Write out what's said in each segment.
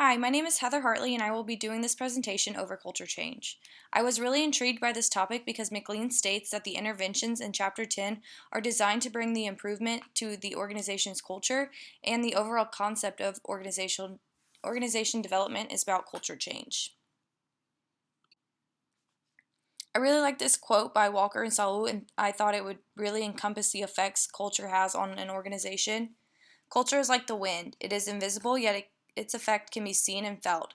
Hi, my name is Heather Hartley, and I will be doing this presentation over culture change. I was really intrigued by this topic because McLean states that the interventions in Chapter 10 are designed to bring the improvement to the organization's culture, and the overall concept of organization development is about culture change. I really like this quote by Walker and Saul, and I thought it would really encompass the effects culture has on an organization. Culture is like the wind. It is invisible, yet its effect can be seen and felt.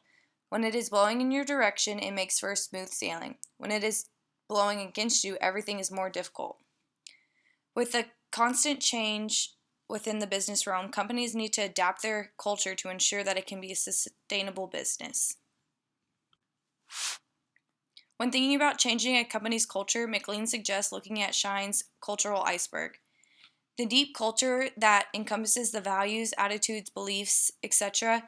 When it is blowing in your direction, it makes for smooth sailing. When it is blowing against you, everything is more difficult. With the constant change within the business realm, companies need to adapt their culture to ensure that it can be a sustainable business. When thinking about changing a company's culture, McLean suggests looking at Shine's cultural iceberg. The deep culture that encompasses the values, attitudes, beliefs, etc.,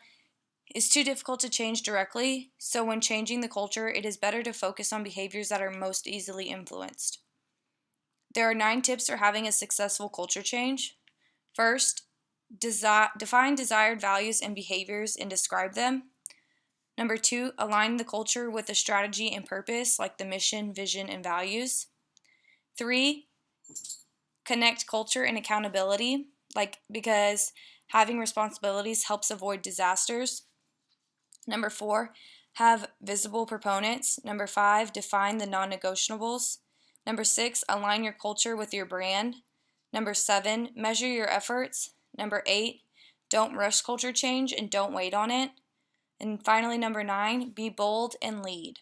is too difficult to change directly, so when changing the culture, it is better to focus on behaviors that are most easily influenced. There are 9 tips for having a successful culture change. First, define desired values and behaviors and describe them. Number 2, align the culture with the strategy and purpose, like the mission, vision, and values. 3, connect culture and accountability, because having responsibilities helps avoid disasters. Number 4, have visible proponents. Number 5, define the non-negotiables. Number 6, align your culture with your brand. Number 7, measure your efforts. Number 8, don't rush culture change and don't wait on it. And finally, number 9, be bold and lead.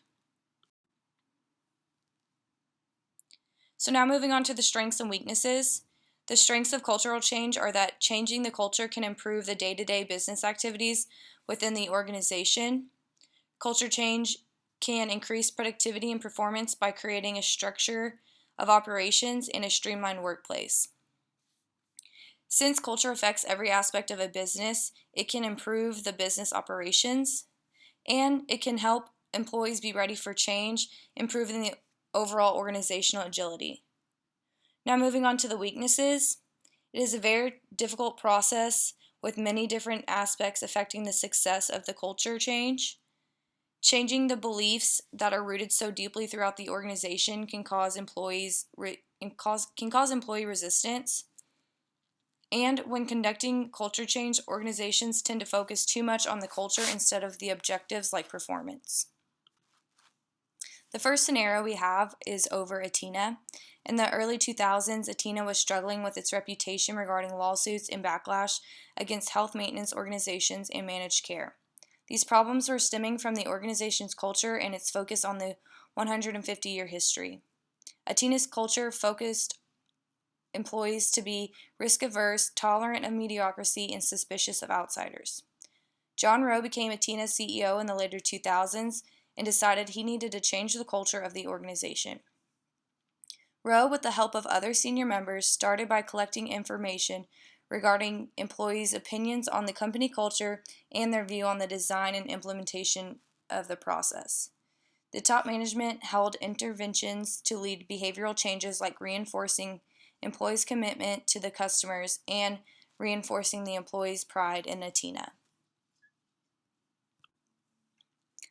So now moving on to the strengths and weaknesses. The strengths of cultural change are that changing the culture can improve the day-to-day business activities within the organization. Culture change can increase productivity and performance by creating a structure of operations in a streamlined workplace. Since culture affects every aspect of a business, it can improve the business operations, and it can help employees be ready for change, improving the overall organizational agility. Now moving on to the weaknesses. It is a very difficult process with many different aspects affecting the success of the culture change. Changing the beliefs that are rooted so deeply throughout the organization can cause employee resistance. And when conducting culture change, organizations tend to focus too much on the culture instead of the objectives like performance. The first scenario we have is over Atina. In the early 2000s, Atina was struggling with its reputation regarding lawsuits and backlash against health maintenance organizations and managed care. These problems were stemming from the organization's culture and its focus on the 150-year history. Atina's culture focused employees to be risk-averse, tolerant of mediocrity, and suspicious of outsiders. John Rowe became Atina's CEO in the later 2000s and decided he needed to change the culture of the organization. Rowe, with the help of other senior members, started by collecting information regarding employees' opinions on the company culture and their view on the design and implementation of the process. The top management held interventions to lead behavioral changes like reinforcing employees' commitment to the customers and reinforcing the employees' pride in Atina.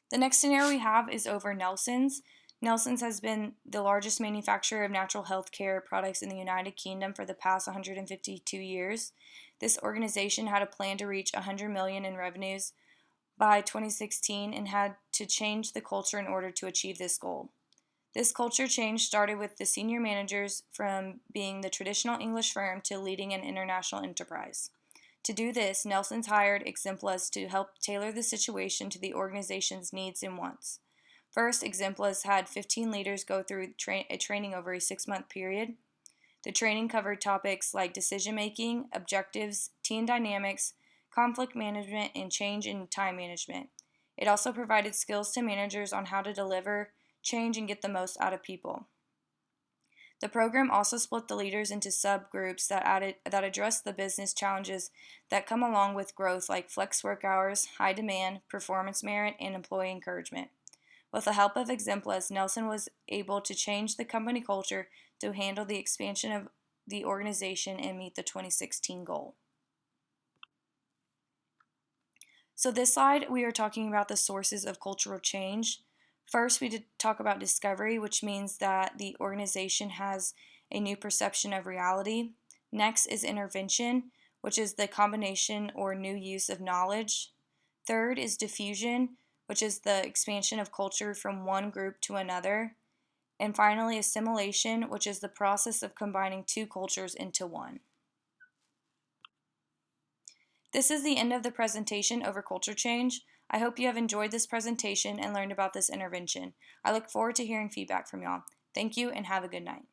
The next scenario we have is over Nelson's. Nelson's has been the largest manufacturer of natural health care products in the United Kingdom for the past 152 years. This organization had a plan to reach $100 million in revenues by 2016 and had to change the culture in order to achieve this goal. This culture change started with the senior managers from being the traditional English firm to leading an international enterprise. To do this, Nelson's hired Exemplas to help tailor the situation to the organization's needs and wants. First, Exemplas had 15 leaders go through a training over a 6-month period. The training covered topics like decision-making, objectives, team dynamics, conflict management, and change in time management. It also provided skills to managers on how to deliver change and get the most out of people. The program also split the leaders into subgroups that address the business challenges that come along with growth, like flex work hours, high demand, performance merit, and employee encouragement. With the help of Exemplas, Nelson was able to change the company culture to handle the expansion of the organization and meet the 2016 goal. So this slide, we are talking about the sources of cultural change. First, we did talk about discovery, which means that the organization has a new perception of reality. Next is intervention, which is the combination or new use of knowledge. Third is diffusion, which is the expansion of culture from one group to another. And finally, assimilation, which is the process of combining two cultures into one. This is the end of the presentation over culture change. I hope you have enjoyed this presentation and learned about this intervention. I look forward to hearing feedback from y'all. Thank you and have a good night.